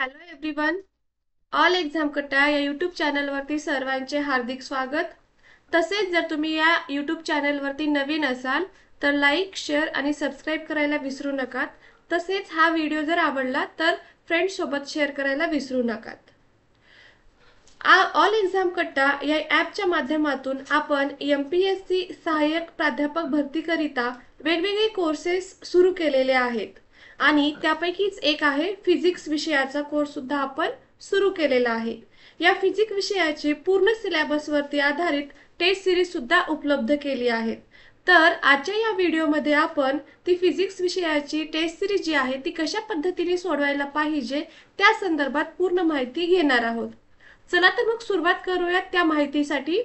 Hello everyone. All exam कट्टा या YouTube चॅनलवरती सर्वांचे हार्दिक स्वागत. तसेच जर तुम्ही या यूट्यूब चॅनलवरती नवीन असाल तर लाईक, शेअर आणि सबस्क्राईब करायला विसरू नका. तसेच हा व्हिडिओ जर आवडला तर फ्रेंड्ससोबत शेअर करायला विसरू नका. ऑल एक्झाम कट्टा या ॲपच्या माध्यमातून आपण MPSC सहाय्यक प्राध्यापक भरतीकरिता वेगवेगळे कोर्सेस सुरू केलेले आहेत आणि त्यापैकीच एक आहे फिजिक्स विषयाचा कोर्स सुद्धा आपण सुरू केलेला आहे. या फिजिक्स विषयाची पूर्ण सिलेबसवरती आधारित टेस्ट सिरीज सुद्धा उपलब्ध केली आहे. तर आजच्या या व्हिडिओमध्ये आपण ती फिजिक्स विषयाची टेस्ट सिरीज जी आहे ती कशा पद्धतीने सोडवायला पाहिजे त्या संदर्भात पूर्ण माहिती घेणार आहोत. चला तर मग सुरुवात करूयात त्या माहितीसाठी.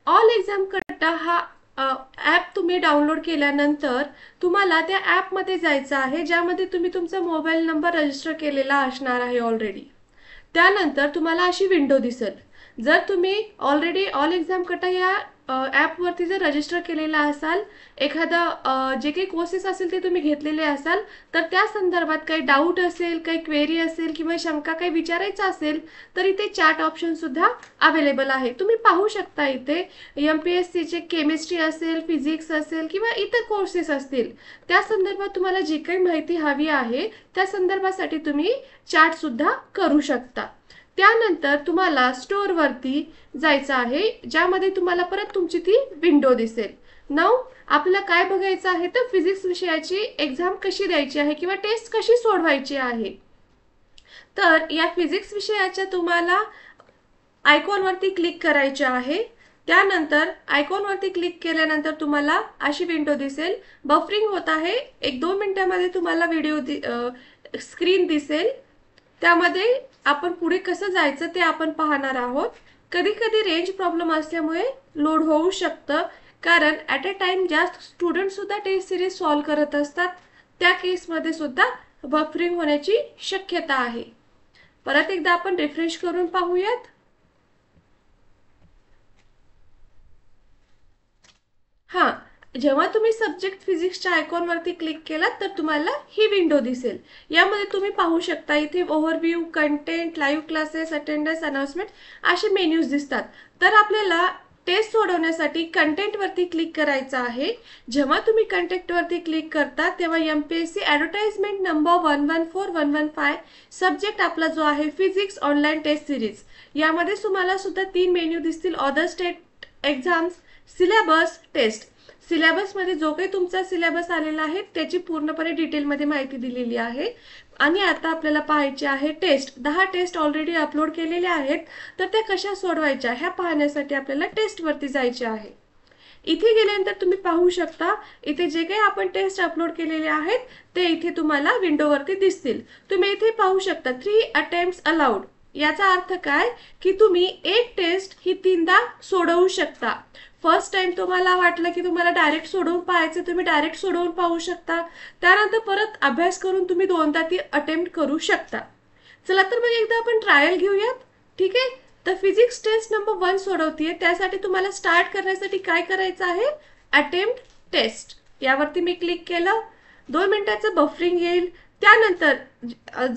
ऑल एक्झाम कट्टा हा ॲप तुम्ही डाउनलोड केल्यानंतर तुम्हाला त्या ॲपमध्ये जायचं आहे, ज्यामध्ये तुम्ही तुमचा मोबाईल नंबर रजिस्टर केलेला असणार आहे ऑलरेडी. त्यानंतर तुम्हाला अशी विंडो दिसेल. जर तुम्ही ऑलरेडी ऑल एक्झाम कट्टा या ॲपवरती जर रजिस्टर केलेला असाल, एखादा जे काही कोर्सेस असेल ते तुम्ही घेतलेले असाल, तर त्या संदर्भात काही डाऊट असेल, काही क्वेरी असेल किंवा शंका काही विचारायचं असेल तर इथे चॅट ऑप्शन सुद्धा अवेलेबल आहे. तुम्ही पाहू शकता इथे MPSCचे केमिस्ट्री असेल, फिजिक्स असेल किंवा इतर कोर्सेस असतील, त्या संदर्भात तुम्हाला जी काही माहिती हवी आहे त्या संदर्भासाठी तुम्ही चॅट सुद्धा करू शकता. त्यानंतर तुम्हाला स्टोअरवरती जायचं आहे, ज्यामध्ये तुम्हाला परत तुमची ती विंडो दिसेल. नाउ आपल्याला काय बघायचं आहे तर फिजिक्स विषयाची एक्झाम कशी द्यायची आहे किंवा टेस्ट कशी सोडवायची आहे. तर या फिजिक्स विषयाच्या तुम्हाला आयकॉनवरती क्लिक करायचे आहे. त्यानंतर आयकॉनवरती क्लिक केल्यानंतर तुम्हाला अशी विंडो दिसेल. बफरिंग होत आहे. 1-2 मिनिटांमध्ये तुम्हाला व्हिडिओ स्क्रीन दिसेल. त्यामध्ये आपण पुढे कसं जायचं ते आपण पाहणार आहोत. कधी कधी रेंज प्रॉब्लेम असल्यामुळे लोड होऊ शकतं, कारण ॲट अ टाइम जास्त स्टुडंट सुद्धा टेस्ट सिरीज सॉल्व करत असतात. त्या केसमध्ये सुद्धा बफरिंग होण्याची शक्यता आहे. परत एकदा आपण रिफ्रेश करून पाहूयात. हां, जेव्हा तुम्ही सब्जेक्ट फिजिक्सच्या आयकॉनवरती क्लिक केलात तर तुम्हाला ही विंडो दिसेल. यामध्ये तुम्ही पाहू शकता इथे overview, content, live classes, attendance, announcement असे मेन्यूज दिसतात. तर आपल्याला टेस्ट सोडवण्यासाठी कंटेंटवरती क्लिक करायचं आहे. जेव्हा तुम्ही कंटेंटवरती क्लिक करता तेव्हा MPSC ॲडव्हर्टाइजमेंट नंबर 114115 सब्जेक्ट आपला जो आहे फिजिक्स ऑनलाईन टेस्ट सिरीज, यामध्ये तुम्हाला सुद्धा 3 मेन्यू दिसतील. Other state exams, syllabus, test. सिलेबसमध्ये जो काही तुमचा सिलेबस आलेला आहे त्याची पूर्णपणे डिटेलमध्ये माहिती दिलेली आहे. आणि आता आपल्याला पाहायचे आहे टेस्ट. 10 टेस्ट ऑलरेडी अपलोड केलेल्या आहेत, तर त्या कशा सोडवायच्या ह्या पाहण्यासाठी आपल्याला टेस्टवरती जायचे आहे. इथे गेल्यानंतर तुम्ही पाहू शकता इथे जे काही आपण टेस्ट अपलोड केलेले आहेत ते इथे तुम्हाला विंडोवरती दिसतील. तुम्ही इथे पाहू शकता 3 अटेम्प्ट्स अलाउड. याचा अर्थ काय की तुम्ही एक टेस्ट ही 3दा सोडवू शकता. फर्स्ट टाइम तुम्हाला वाटलं की तुम्हाला डायरेक्ट सोडवून पाहायचं, तुम्ही डायरेक्ट सोडवून पाहू शकता. त्यानंतर परत अभ्यास करून तुम्ही 2दा ती अटेम्प्ट करू शकता. चला तर मग एकदा आपण ट्रायल घेऊयात. ठीक आहे. तर फिजिक्स टेस्ट नंबर 1 सोडवतीये. त्यासाठी तुम्हाला स्टार्ट करण्यासाठी काय करायचं आहे, अटेम्प्ट टेस्ट यावरती मी क्लिक केलं. 2 मिनिटाचं बफरिंग येईल. त्यानंतर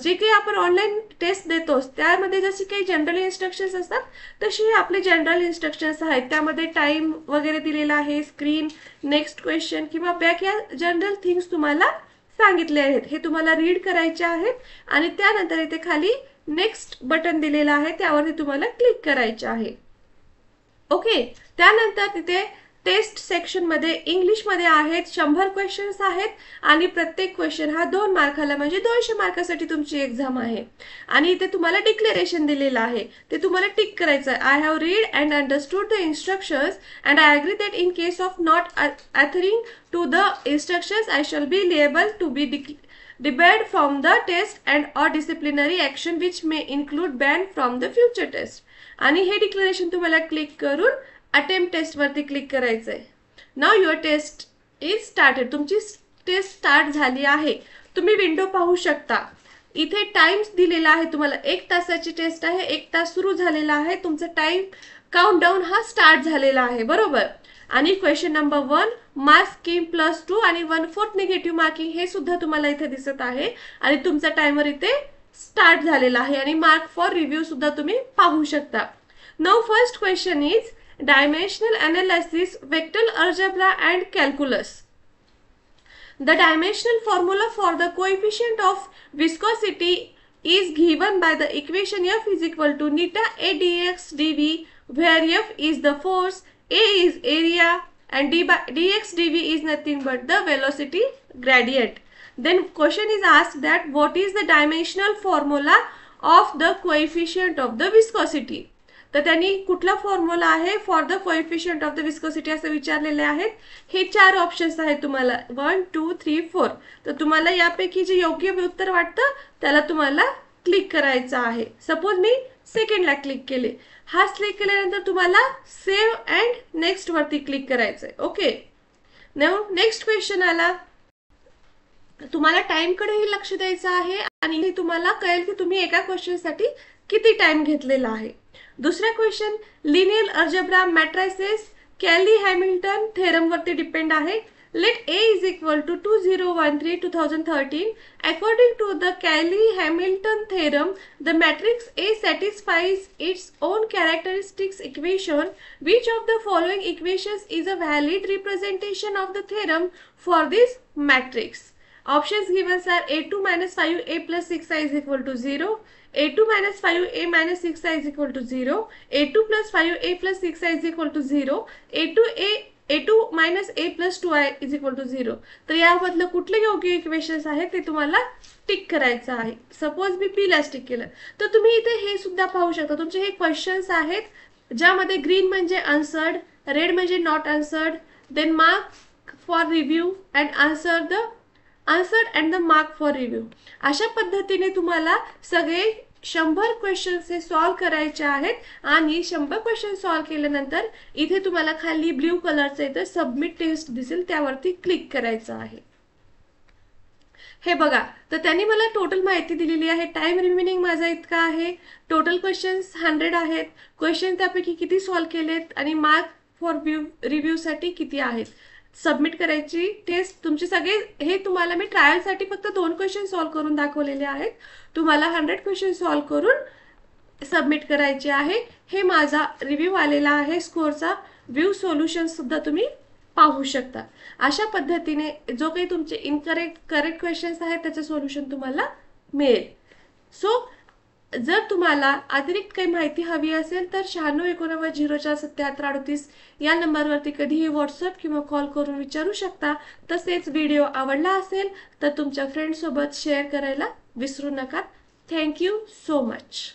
जे काही आपण ऑनलाईन टेस्ट देतो त्यामध्ये जसे काही जनरल इन्स्ट्रक्शन्स असतात तसे हे आपले जनरल इन्स्ट्रक्शन्स आहेत. त्यामध्ये टाइम वगैरे दिलेला आहे, स्क्रीन, नेक्स्ट क्वेश्चन किंवा बॅक या जनरल थिंग्स तुम्हाला सांगितले आहेत. हे तुम्हाला रीड करायचे आहेत आणि त्यानंतर इथे खाली नेक्स्ट बटन दिलेलं आहे त्यावरती तुम्हाला क्लिक करायचे आहे. ओके. त्यानंतर तिथे टेस्ट सेक्शनमध्ये इंग्लिशमध्ये आहेत 100 क्वेश्चन्स आहेत आणि प्रत्येक क्वेश्चन हा 2 मार्काला म्हणजे 200 मार्कासाठी तुमची एक्झाम आहे. आणि इथे तुम्हाला डिक्लेरेशन दिलेलं आहे, ते तुम्हाला टिक करायचं आहे. I have read and understood the instructions and I agree that in case of not adhering to the instructions I shall be liable to be debarred from the test and or disciplinary action which may include ban from the future test. आणि हे declaration तुम्हाला click करून attempt टेस्टवरती click करायचं आहे. Now your test is started. तुमची test start झाली आहे. तुम्ही विंडो पाहू शकता. इथे टाइम दिलेला आहे तुम्हाला. 1 तासाची टेस्ट आहे. 1 तास सुरू झालेला आहे. तुमचा टाइम काउंटडाऊन हा स्टार्ट झालेला आहे. बरोबर. आणि क्वेश्चन नंबर 1 मार्क्स स्कीम +2 आणि 1/4 निगेटिव्ह मार्किंग हे सुद्धा तुम्हाला इथे दिसत आहे. आणि तुमचा टायमर इथे स्टार्ट झालेला आहे आणि मार्क फॉर रिव्ह्यू सुद्धा तुम्ही पाहू शकता. Now first question is dimensional analysis, vector algebra and calculus. The dimensional formula for the coefficient of viscosity is given by the equation F is equal to neta A dx dv, where F is the force, A is area, and dx dv is nothing but the velocity gradient. Then question is asked that what is the dimensional formula of the coefficient of the viscosity. तर त्यांनी कुठला formula आहे for the coefficient of the viscosity असं विचारलेले आहेत. हे 4 options आहेत तुम्हाला 1 2 3 4. तर तुम्हाला यापैकी जे योग्य उत्तर वाटतं त्याला तुम्हाला क्लिक करायचं आहे. सपोज मी सेकंडला क्लिक केले. हा क्लिक केल्यानंतर तुम्हाला सेव्ह अँड नेक्स्ट वरती क्लिक करायचं आहे. ओके. नाउ नेक्स्ट क्वेश्चन आला. तुम्हाला टाइम कडेही लक्ष द्यायचं आहे आणि तुम्हाला कळेल की तुम्ही एका क्वेश्चनसाठी किती टाइम घेतलेला आहे. दुसरा question linear algebra matrices Cayley Hamilton theorem वरती डिपेंड आहे. Let A is equal to 2013-2013. According to the Cayley-Hamilton theorem, the matrix A satisfies its own characteristics equation. Which of the following equations is a valid representation of the theorem for this matrix? Options given are A2 minus 5A plus 6i is equal to 0. A2 minus 5A minus 6i is equal to 0. A2 plus 5A plus 6i is equal to 0. A2 minus A plus 2i is equal to 0. तर यामधलं कुठले योग्य equations आहेत ते तुम्हाला tick करायचं आहे. Suppose मी P ला tick केलं तर तुम्ही इथे हे सुद्धा पाहू शकता. तुमचे हे क्वेश्चन्स आहेत ज्यामध्ये ग्रीन म्हणजे आन्सर्ड, रेड म्हणजे not answered, then mark for review and answered and the mark for review. अशा पद्धतीने तुम्हाला सगळे 100 क्वेश्चन्स हे सॉल्व करायचे आहेत आणि 100 क्वेश्चन सॉल्व केल्यानंतर इथे तुम्हाला खाली ब्ल्यू कलरचं इथे सबमिट टेस्ट दिसेल त्यावरती क्लिक करायचं आहे. हे बघा तर त्यांनी मला टोटल माहिती दिलेली आहे. टाइम रिमेनिंग माझा इतका आहे. टोटल क्वेश्चन्स 100 आहेत. क्वेश्चन त्यापैकी किती सॉल्व केलेत आणि मार्क फॉर रिव्ह्यू साठी किती आहेत. सबमिट करायची टेस्ट तुमचे सगळे हे तुम्हाला मी ट्रायलसाठी फक्त 2 क्वेश्चन सॉल्व करून दाखवलेले आहेत. तुम्हाला 100 क्वेश्चन सॉल्व करून सबमिट करायचे आहे. हे माझा रिव्ह्यू आलेला आहे स्कोरचा. व्ह्यू सोल्युशन सुद्धा तुम्ही पाहू शकता. अशा पद्धतीने जो काही तुमचे करेक्ट क्वेश्चन्स आहेत त्याचे सोल्युशन तुम्हाला मिळेल. सो जर तुम्हाला अतिरिक्त काही माहिती हवी असेल तर 9619047738 या नंबरवरती कधीही व्हॉट्सअप किंवा कॉल करून विचारू शकता. तसेच व्हिडिओ आवडला असेल तर तुमच्या फ्रेंड्ससोबत शेअर करायला विसरू नका. Thank you so much.